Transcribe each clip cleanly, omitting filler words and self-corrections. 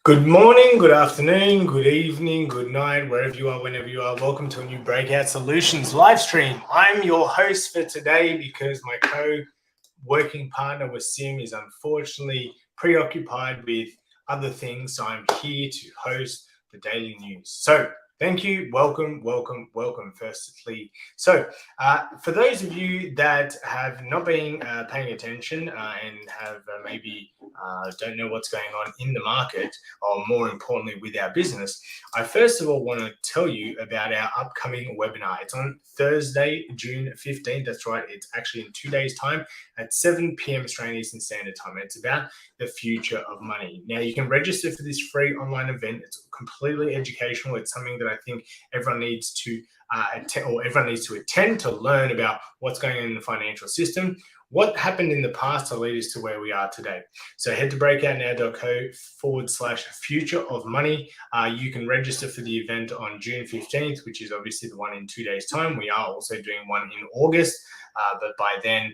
Good morning, good afternoon, good evening, good night, wherever you are, whenever you are. Welcome to a new Breakout Solutions live stream. I'm your host for today because my co-working partner Wasim is unfortunately preoccupied with other things. So I'm here to host the daily news. So thank you. Welcome, firstly. So for those of you that have not been paying attention and have maybe don't know what's going on in the market, or more importantly with our business, I first of all want to tell you about our upcoming webinar. It's on Thursday, June 15th. That's right. It's actually in 2 days' time at 7 p.m. Australian Eastern Standard Time. It's about the future of money. Now, you can register for this free online event. It's completely educational. It's something that I think everyone needs to attend to learn about what's going on in the financial system, what happened in the past to lead us to where we are today. So head to breakoutnow.co/future of money. You can register for the event on June 15th, which is obviously the one in 2 days' time. We are also doing one in August, but by then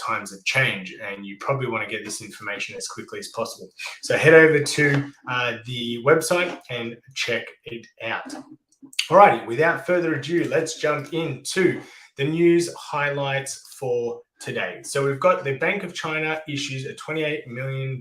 times have changed and you probably want to get this information as quickly as possible. So head over to the website and check it out. Alrighty, without further ado, let's jump into the news highlights for today. So we've got the Bank of China issues a $28 million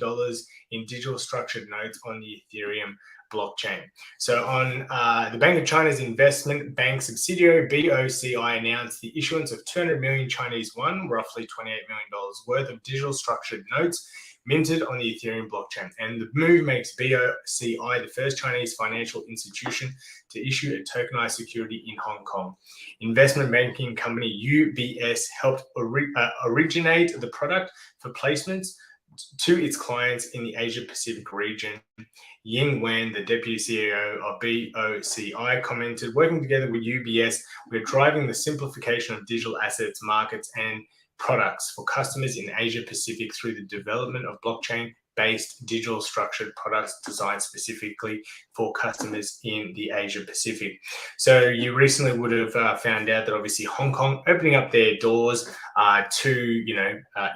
in digital structured notes on the Ethereum blockchain. So on the Bank of China's investment bank subsidiary BOCI announced the issuance of 200 million Chinese yuan, roughly $28 million worth of digital structured notes minted on the Ethereum blockchain. And the move makes BOCI the first Chinese financial institution to issue a tokenized security in Hong Kong. Investment banking company UBS helped originate the product for placements to its clients in the Asia Pacific region. Ying Wen, the deputy CEO of BOCI, commented, "Working together with UBS, we're driving the simplification of digital assets, markets, and products for customers in Asia Pacific through the development of blockchain-based digital structured products designed specifically for customers in the Asia Pacific." So you recently would have found out that obviously Hong Kong opening up their doors to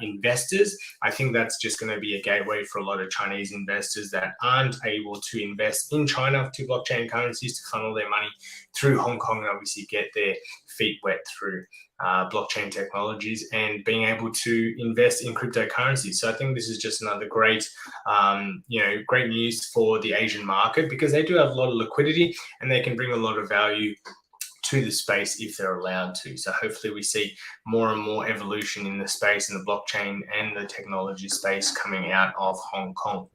investors. I think that's just going to be a gateway for a lot of Chinese investors that aren't able to invest in China to blockchain currencies to funnel their money through Hong Kong and obviously get their feet wet through blockchain technologies and being able to invest in cryptocurrencies. So I think this is just another great, great news for the Asian market because they do have a lot of liquidity and they can bring a lot of value to the space if they're allowed to. So hopefully we see more and more evolution in the space, in the blockchain and the technology space coming out of Hong Kong.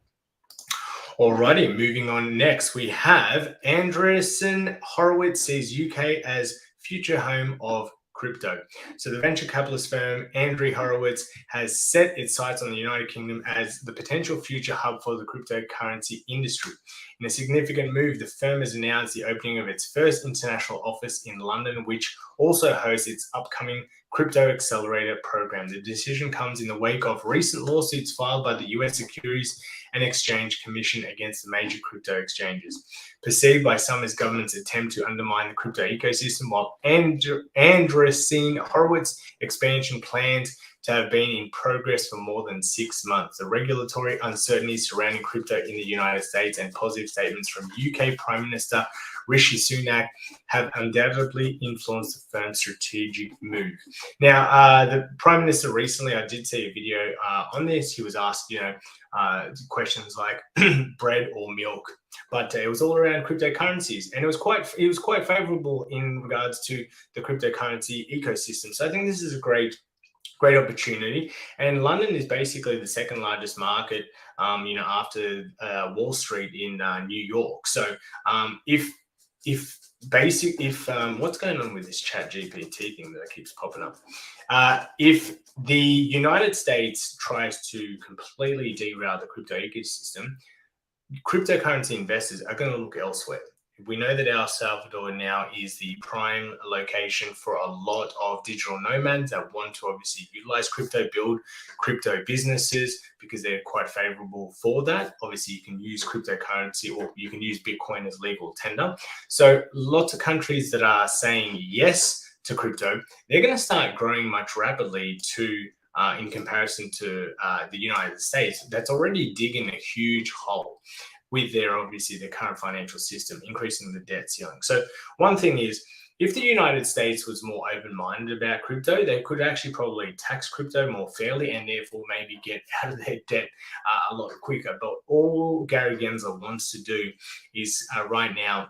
Alrighty, moving on next, we have Andreessen Horowitz sees UK as future home of crypto. So the venture capitalist firm Andreessen Horowitz has set its sights on the United Kingdom as the potential future hub for the cryptocurrency industry. In a significant move, the firm has announced the opening of its first international office in London, which also hosts its upcoming Crypto Accelerator program. The decision comes in the wake of recent lawsuits filed by the US Securities and Exchange Commission against the major crypto exchanges, perceived by some as government's attempt to undermine the crypto ecosystem, while Andreessen Horowitz expansion plans to have been in progress for more than 6 months. The regulatory uncertainty surrounding crypto in the United States and positive statements from UK Prime Minister Rishi Sunak have undoubtedly influenced the firm's strategic move. Now, the Prime Minister recently, I did see a video on this. He was asked, questions like bread or milk, but it was all around cryptocurrencies, and it was quite favorable in regards to the cryptocurrency ecosystem. So I think this is a great opportunity. And London is basically the second largest market, after Wall Street in New York. So if what's going on with this chat GPT thing that keeps popping up? If the United States tries to completely derail the crypto ecosystem, cryptocurrency investors are going to look elsewhere. We know that El Salvador now is the prime location for a lot of digital nomads that want to obviously utilize crypto, build crypto businesses, because they're quite favorable for that. Obviously, you can use cryptocurrency or you can use Bitcoin as legal tender. So lots of countries that are saying yes to crypto, they're going to start growing much rapidly in comparison to the United States, that's already digging a huge hole with their current financial system, increasing the debt ceiling. So one thing is, if the United States was more open-minded about crypto, they could actually probably tax crypto more fairly and therefore maybe get out of their debt a lot quicker. But all Gary Gensler wants to do is right now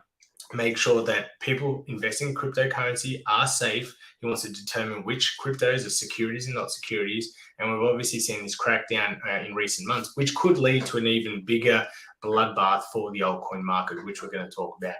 make sure that people investing in cryptocurrency are safe. He wants to determine which cryptos are securities and not securities. And we've obviously seen this crackdown in recent months, which could lead to an even bigger bloodbath for the altcoin market, which we're going to talk about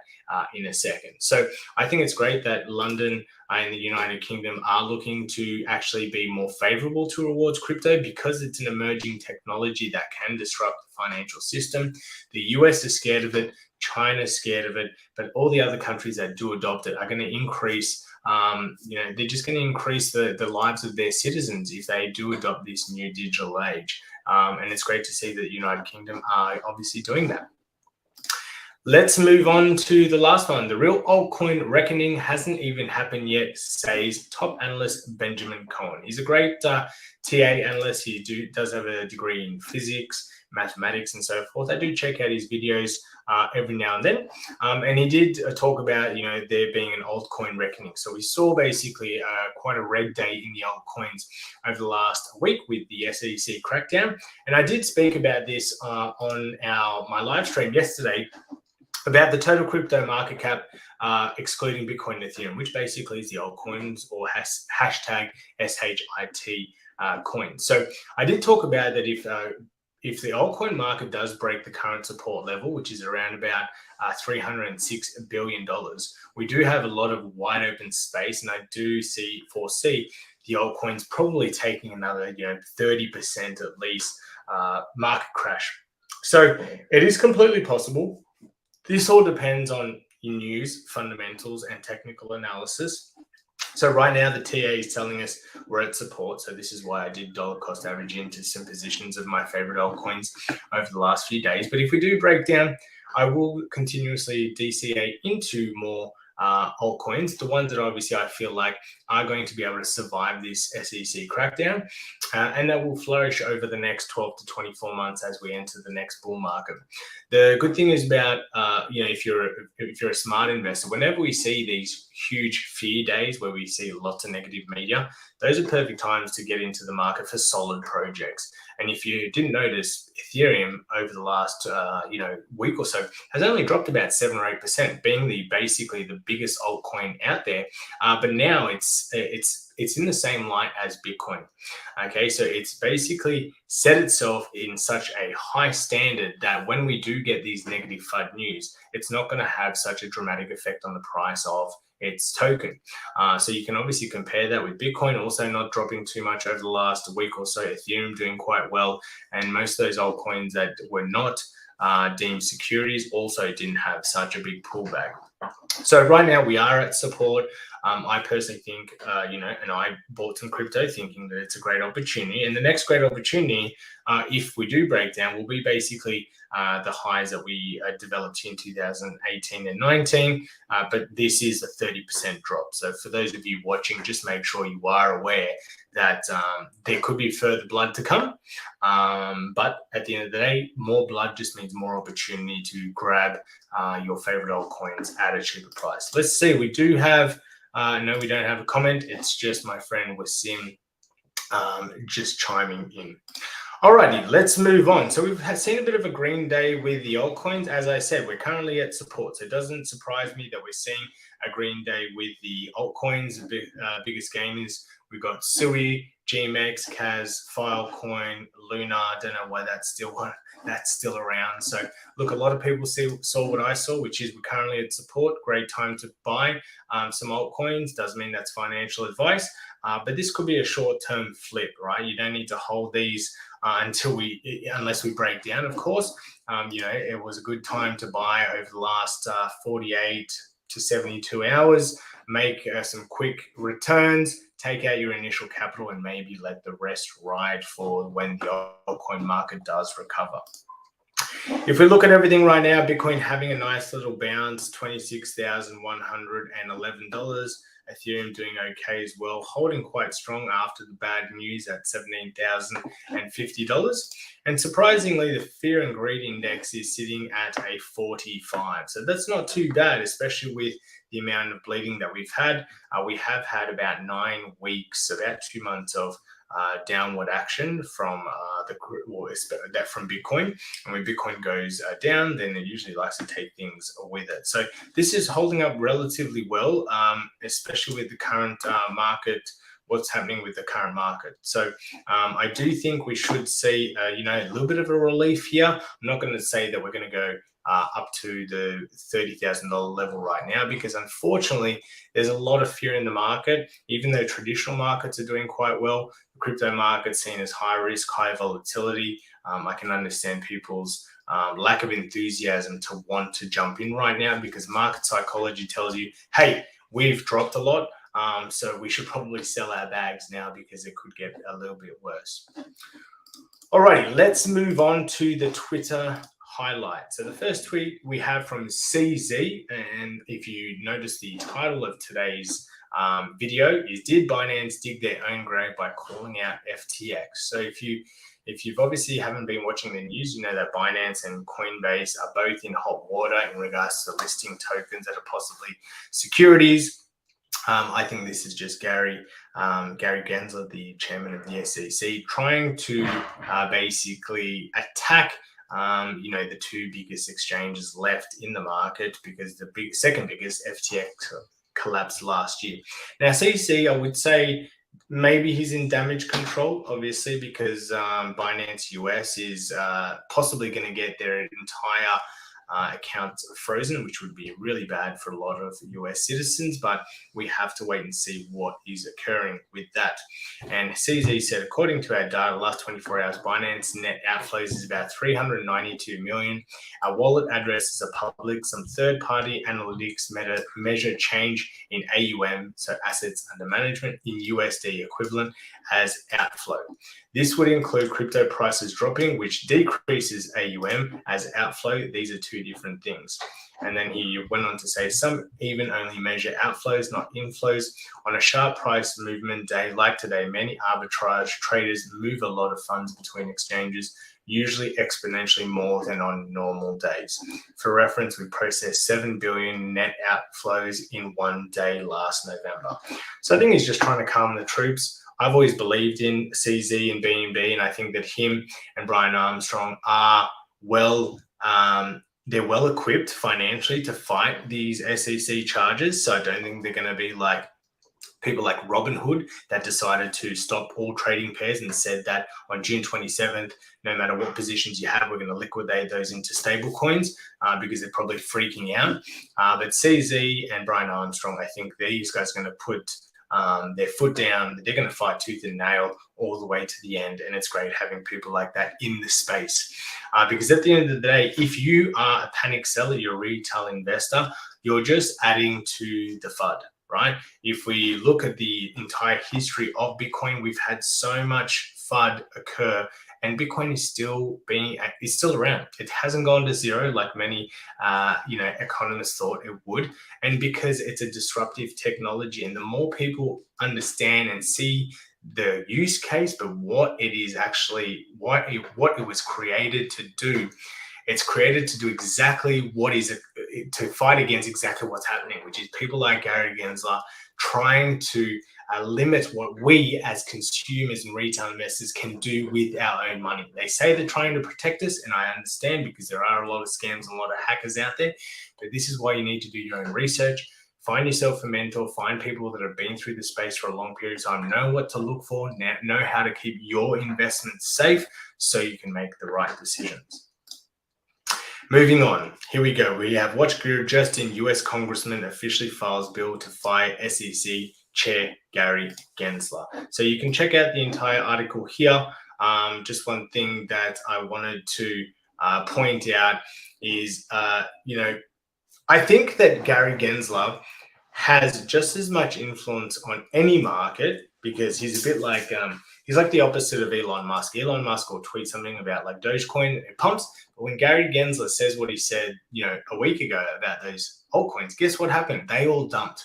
in a second. So I think it's great that London and the United Kingdom are looking to actually be more favorable towards crypto because it's an emerging technology that can disrupt the financial system. The US is scared of it. China's scared of it, but all the other countries that do adopt it are going to increase, they're just going to increase the lives of their citizens if they do adopt this new digital age. And it's great to see that the United Kingdom are obviously doing that. Let's move on to the last one. The real altcoin reckoning hasn't even happened yet, says top analyst Benjamin Cohen. He's a great TA analyst. He does have a degree in physics, mathematics, and so forth. I do check out his videos every now and then. And he did talk about, there being an altcoin reckoning. So we saw basically quite a red day in the altcoins over the last week with the SEC crackdown. And I did speak about this on my live stream yesterday about the total crypto market cap, excluding Bitcoin and Ethereum, which basically is the altcoins or hashtag SHIT coins. So I did talk about that if the altcoin market does break the current support level, which is around about $306 billion, we do have a lot of wide open space, and I do foresee the altcoins probably taking another 30% at least market crash. So it is completely possible. This all depends on news, fundamentals, and technical analysis. So right now, the TA is telling us we're at support. So this is why I did dollar cost average into some positions of my favorite altcoins over the last few days. But if we do break down, I will continuously DCA into more altcoins, the ones that obviously I feel like are going to be able to survive this SEC crackdown, and that will flourish over the next 12 to 24 months as we enter the next bull market. The good thing is about, if you're a smart investor, whenever we see these huge fear days where we see lots of negative media, those are perfect times to get into the market for solid projects. And if you didn't notice, Ethereum over the last week or so has only dropped about 7 or 8%, being basically the biggest altcoin out there. But now it's in the same light as Bitcoin. Okay, so it's basically set itself in such a high standard that when we do get these negative FUD news, it's not going to have such a dramatic effect on the price of its token. So you can obviously compare that with Bitcoin also not dropping too much over the last week or so, Ethereum doing quite well, and most of those altcoins that were not deemed securities also didn't have such a big pullback. So right now we are at support. I personally think, and I bought some crypto thinking that it's a great opportunity. And the next great opportunity, if we do break down, will be basically the highs that we developed in 2018 and 19. But this is a 30% drop. So for those of you watching, just make sure you are aware that there could be further blood to come. But at the end of the day, more blood just means more opportunity to grab your favorite altcoins at a cheaper price. Let's see, we do have, no, we don't have a comment. It's just my friend Wasim just chiming in. Alrighty, let's move on. So we've seen a bit of a green day with the altcoins. As I said, we're currently at support. So it doesn't surprise me that we're seeing a green day with the altcoins. The biggest gainers We've got Sui, GMX, Kaz, Filecoin, Luna. I don't know why that's still around. So look, a lot of people saw what I saw, which is we're currently at support. Great time to buy some altcoins. Doesn't mean that's financial advice, but this could be a short-term flip, right? You don't need to hold these unless we break down, of course. It was a good time to buy over the last 48 to 72 hours, make some quick returns, take out your initial capital, and maybe let the rest ride for when the altcoin market does recover. If we look at everything right now, Bitcoin having a nice little bounce, $26,111. Ethereum doing okay as well, holding quite strong after the bad news at $17,050. And surprisingly, the fear and greed index is sitting at a 45. So that's not too bad, especially with the amount of bleeding that we've had. We have had about 9 weeks, about 2 months of downward action from from Bitcoin. And when Bitcoin goes down, then it usually likes to take things with it. So this is holding up relatively well, especially with the current market, what's happening with the current market. So I do think we should see a little bit of a relief here. I'm not going to say that we're going to go up to the $30,000 level right now, because unfortunately there's a lot of fear in the market. Even though traditional markets are doing quite well, the crypto market seen as high risk, high volatility. I can understand people's lack of enthusiasm to want to jump in right now, because market psychology tells you, hey, we've dropped a lot, so we should probably sell our bags now because it could get a little bit worse. Alrighty, let's move on to the Twitter highlight. So the first tweet we have from CZ, and if you notice, the title of today's video is, did Binance dig their own grave by calling out FTX? So if you've obviously haven't been watching the news, you know that Binance and Coinbase are both in hot water in regards to listing tokens that are possibly securities. I think this is just Gary Gensler, the chairman of the SEC, trying to basically attack the 2 biggest exchanges left in the market, because the second biggest, FTX, collapsed last year. Now, CC, I would say maybe he's in damage control, obviously, because Binance US is possibly going to get their entire accounts frozen, which would be really bad for a lot of US citizens, but we have to wait and see what is occurring with that. And CZ said, according to our data, last 24 hours, Binance net outflows is about 392 million. Our wallet addresses are public. Some third-party analytics measure change in AUM, so assets under management, in USD equivalent as outflow. This would include crypto prices dropping, which decreases AUM as outflow. These are 2 different things. And then he went on to say, some even only measure outflows, not inflows. On a sharp price movement day like today, many arbitrage traders move a lot of funds between exchanges, usually exponentially more than on normal days. For reference, we processed 7 billion net outflows in 1 day last November. So I think he's just trying to calm the troops. I've always believed in CZ and BNB, and I think that him and Brian Armstrong are they're well equipped financially to fight these SEC charges. So I don't think they're going to be like people like Robinhood that decided to stop all trading pairs and said that on June 27th, no matter what positions you have, we're going to liquidate those into stable coins because they're probably freaking out. But CZ and Brian Armstrong, I think these guys are going to put their foot down. They're going to fight tooth and nail all the way to the end, and it's great having people like that in the space, because at the end of the day, if you are a panic seller, you're a retail investor, you're just adding to the FUD, right? If we look at the entire history of Bitcoin, we've had so much FUD occur, and Bitcoin is still around. It hasn't gone to zero like many economists thought it would, and because it's a disruptive technology, and the more people understand and see the use case, but what it is actually, what it was created to do. It's created to do exactly to fight against exactly what's happening, which is people like Gary Gensler trying to limit what we as consumers and retail investors can do with our own money. They say they're trying to protect us, and I understand, because there are a lot of scams and a lot of hackers out there, but this is why you need to do your own research. find yourself a mentor, find people that have been through the space for a long period of time, know what to look for, know how to keep your investments safe so you can make the right decisions. Moving on, here we go. We have Watch Group. Justin, US Congressman officially files bill to fire SEC Chair Gary Gensler. So you can check out the entire article here. Just one thing that I wanted to point out is, I think that Gary Gensler has just as much influence on any market, because he's a bit like, he's like the opposite of Elon Musk. Elon Musk will tweet something about like Dogecoin, it pumps. But when Gary Gensler says what he said, a week ago about those altcoins, guess what happened? They all dumped.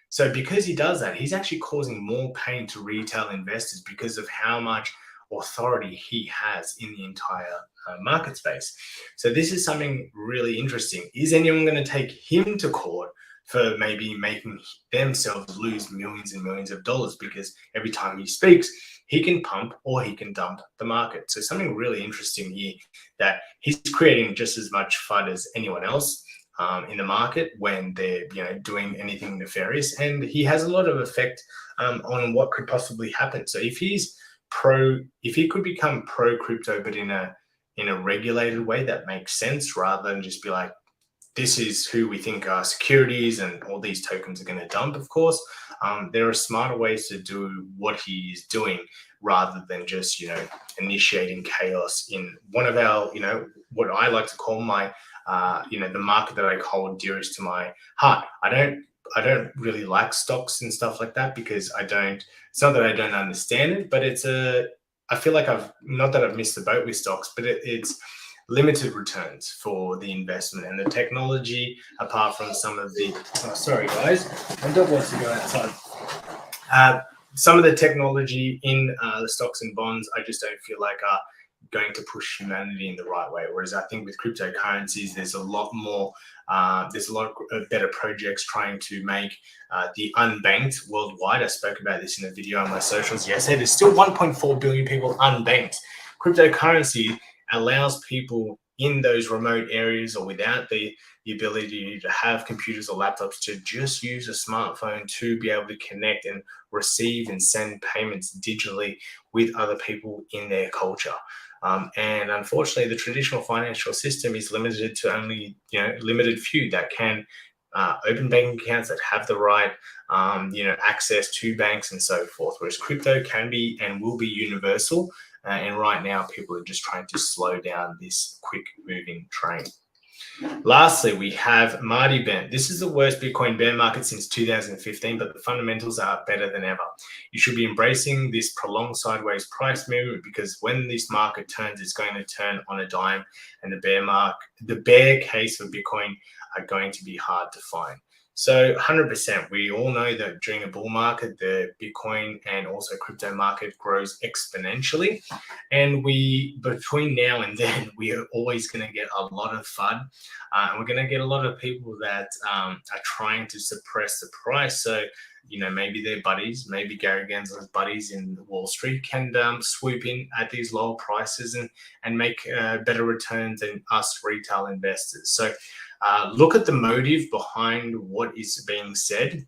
So because he does that, he's actually causing more pain to retail investors because of how much authority he has in the entire market space. So this is something really interesting. Is anyone going to take him to court for maybe making themselves lose millions and millions of dollars? Because every time he speaks, he can pump or he can dump the market. So something really interesting here, that he's creating just as much FUD as anyone else in the market when they're doing anything nefarious, and he has a lot of effect on what could possibly happen. So if he could become pro crypto, but in a regulated way that makes sense, rather than just be like, this is who we think are securities and all these tokens are going to dump. Of course, there are smarter ways to do what he is doing, rather than just initiating chaos in one of our what I like to call my the market that I hold dearest to my heart. I don't really like stocks and stuff like that, because it's not that I don't understand it, but I feel like not that I've missed the boat with stocks, but it's limited returns for the investment, and the technology, apart from some of the, sorry guys, my dog wants to go outside. Some of the technology in the stocks and bonds, I just don't feel like are going to push humanity in the right way. Whereas I think with cryptocurrencies, there's a lot more, there's a lot of better projects trying to make the unbanked worldwide. I spoke about this in a video on my socials yesterday. There's still 1.4 billion people unbanked. Cryptocurrency allows people in those remote areas or without the ability to have computers or laptops to just use a smartphone to be able to connect and receive and send payments digitally with other people in their culture. And unfortunately, the traditional financial system is limited to only limited few that can open banking accounts, that have the right access to banks and so forth. Whereas crypto can be and will be universal. And right now, people are just trying to slow down this quick moving train. Lastly, we have Marty Bent. This is the worst Bitcoin bear market since 2015, but the fundamentals are better than ever. You should be embracing this prolonged sideways price movement, because when this market turns, it's going to turn on a dime, and the bear case for Bitcoin are going to be hard to find. So 100%, we all know that during a bull market, the Bitcoin and also crypto market grows exponentially. And between now and then, we are always going to get a lot of FUD. And we're going to get a lot of people that are trying to suppress the price. So, maybe their buddies, maybe Gary Gensler's buddies in Wall Street can swoop in at these lower prices and make better returns than us retail investors. So, look at the motive behind what is being said.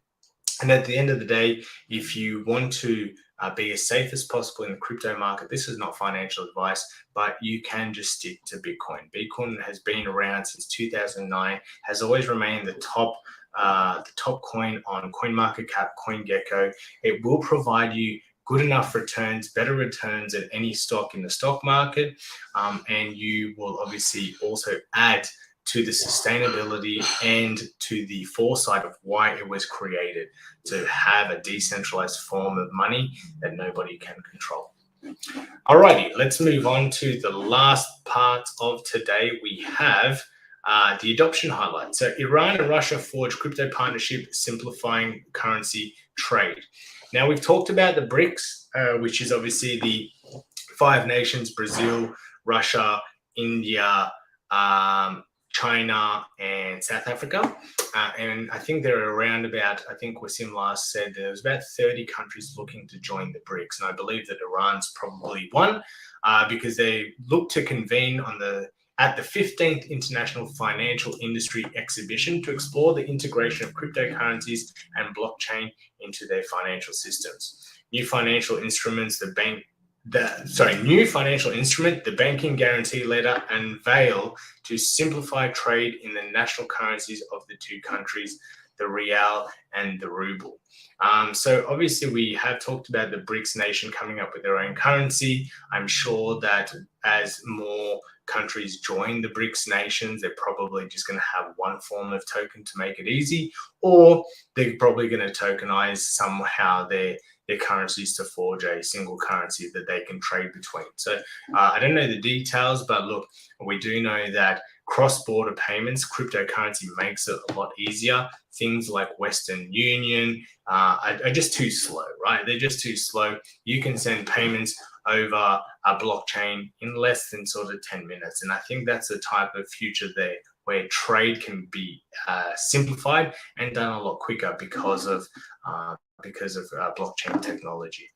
And at the end of the day, if you want to be as safe as possible in the crypto market, this is not financial advice, but you can just stick to Bitcoin. Bitcoin has been around since 2009, has always remained the top coin on CoinMarketCap, CoinGecko. It will provide you good enough returns, better returns at any stock in the stock market. And you will obviously also add to the sustainability and to the foresight of why it was created, to have a decentralized form of money that nobody can control. Alrighty, let's move on to the last part of today. We have the adoption highlight. So Iran and Russia forge crypto partnership, simplifying currency trade. Now, we've talked about the BRICS, which is obviously the 5 nations: Brazil, Russia, India, China, and South Africa. And I think there are around about, I think Wasim last said there was about 30 countries looking to join the BRICS. And I believe that Iran's probably one, because they look to convene on the at the 15th International Financial Industry Exhibition to explore the integration of cryptocurrencies and blockchain into their financial systems. New financial instruments, the banking guarantee letter, unveil to simplify trade in the national currencies of the two countries, the real and the ruble. So obviously we have talked about the BRICS nation coming up with their own currency. I'm sure that as more countries join the BRICS nations, they're probably just going to have one form of token to make it easy, or they're probably going to tokenize somehow their currencies to forge a single currency that they can trade between. So I don't know the details, but look, we do know that cross-border payments, cryptocurrency makes it a lot easier. Things like Western Union are just too slow, right? They're just too slow. You can send payments over a blockchain in less than sort of 10 minutes. And I think that's the type of future there where trade can be simplified and done a lot quicker because of blockchain technology.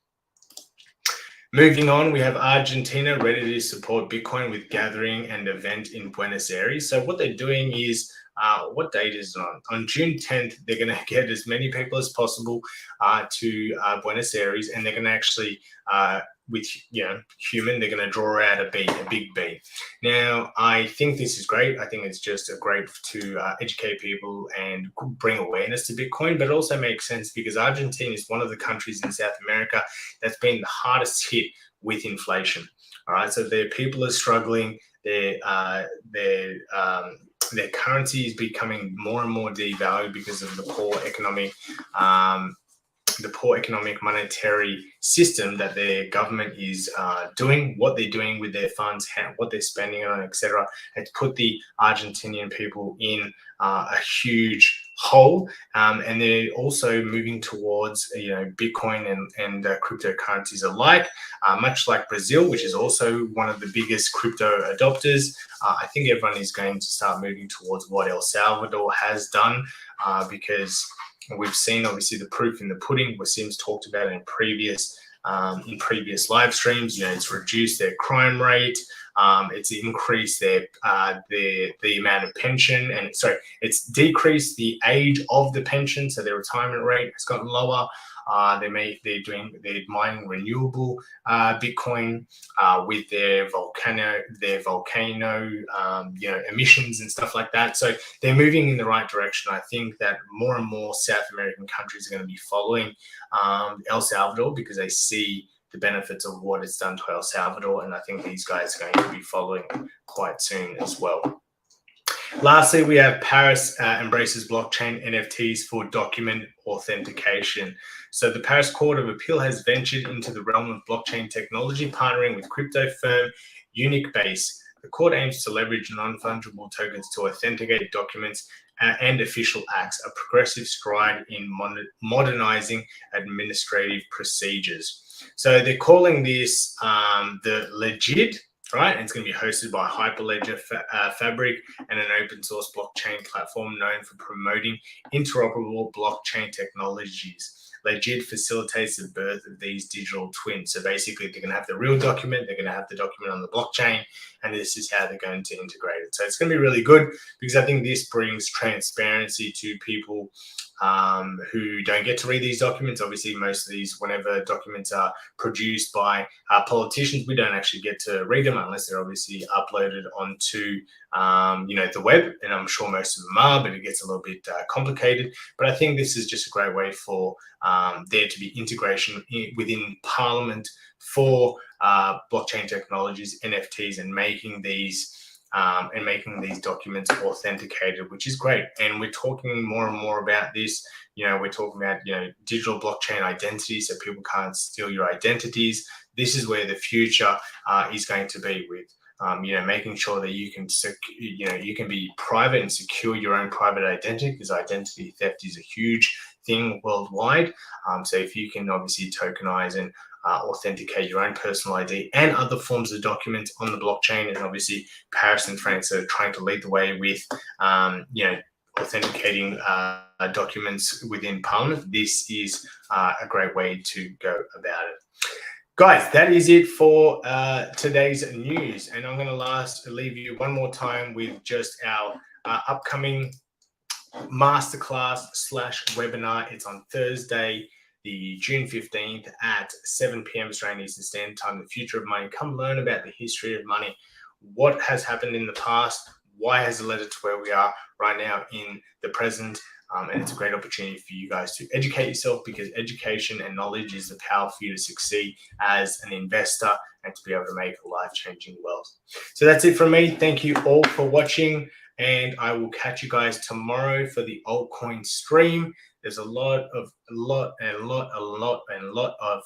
Moving on, we have Argentina ready to support Bitcoin with gathering and event in Buenos Aires. So what they're doing is, what date is it on? On June 10th, they're going to get as many people as possible to Buenos Aires, and they're going to actually, with human, they're going to draw out a big B. Now, I think this is great. I think it's just great to educate people and bring awareness to Bitcoin, but it also makes sense because Argentina is one of the countries in South America that's been the hardest hit with inflation. All right, so their people are struggling. Their currency is becoming more and more devalued because of the poor economic monetary system that their government is doing. What they're doing with their funds, what they're spending on, etc., has put the Argentinian people in a huge hole, and they're also moving towards Bitcoin and cryptocurrencies alike, much like Brazil, which is also one of the biggest crypto adopters. I think everyone is going to start moving towards what El Salvador has done, because we've seen obviously the proof in the pudding. Wasim's talked about it in previous live streams. It's reduced their crime rate. It's increased the amount of pension, and it's decreased the age of the pension, so their retirement rate has gotten lower. They're mining renewable Bitcoin with their volcano emissions and stuff like that. So they're moving in the right direction. I think that more and more South American countries are going to be following El Salvador because they see the benefits of what it's done to El Salvador, and I think these guys are going to be following quite soon as well. Lastly, we have Paris embraces blockchain NFTs for document authentication. So the Paris Court of Appeal has ventured into the realm of blockchain technology, partnering with crypto firm Unicbase. The court aims to leverage non-fungible tokens to authenticate documents and official acts, a progressive stride in modernizing administrative procedures. So they're calling this the Legit, right? And it's going to be hosted by Hyperledger Fabric and an open source blockchain platform known for promoting interoperable blockchain technologies. Legit facilitates the birth of these digital twins. So basically, they're going to have the real document, they're going to have the document on the blockchain, and this is how they're going to integrate it. So it's going to be really good because I think this brings transparency to people who don't get to read these documents. Obviously, most of these, whenever documents are produced by politicians, we don't actually get to read them unless they're obviously uploaded onto the web, and I'm sure most of them are, but it gets a little bit complicated. But I think this is just a great way for there to be integration within Parliament for blockchain technologies, NFTs, and making these documents authenticated, which is great. And we're talking more and more about this. We're talking about digital blockchain identity, so people can't steal your identities. This is where the future is going to be with making sure that you can be private and secure your own private identity, because identity theft is a huge thing worldwide. So if you can obviously tokenize and authenticate your own personal ID and other forms of documents on the blockchain, and obviously Paris and France are trying to lead the way with authenticating documents within Parliament. This is a great way to go about it. Guys, that is it for today's news. And I'm going to leave you one more time with just our upcoming masterclass / webinar. It's on Thursday, the June 15th at 7 p.m. Australian Eastern Standard Time, the future of money. Come learn about the history of money, what has happened in the past, why has it led it to where we are right now in the present. And it's a great opportunity for you guys to educate yourself, because education and knowledge is the power for you to succeed as an investor and to be able to make a life-changing wealth. So that's it from me. Thank you all for watching, and I will catch you guys tomorrow for the altcoin stream. There's a lot of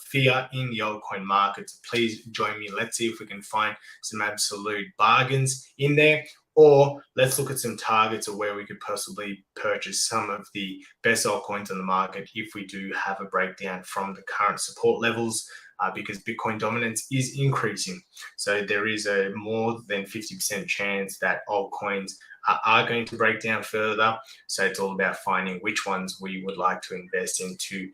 fear in the altcoin market. So please join me. Let's see if we can find some absolute bargains in there. Or let's look at some targets of where we could possibly purchase some of the best altcoins on the market if we do have a breakdown from the current support levels, because Bitcoin dominance is increasing. So there is a more than 50% chance that altcoins are going to break down further. So it's all about finding which ones we would like to invest into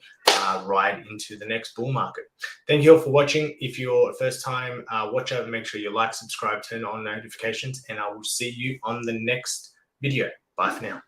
ride into the next bull market. Thank you all for watching. If you're a first time watcher, make sure you like, subscribe, turn on notifications, and I will see you on the next video. Bye for now.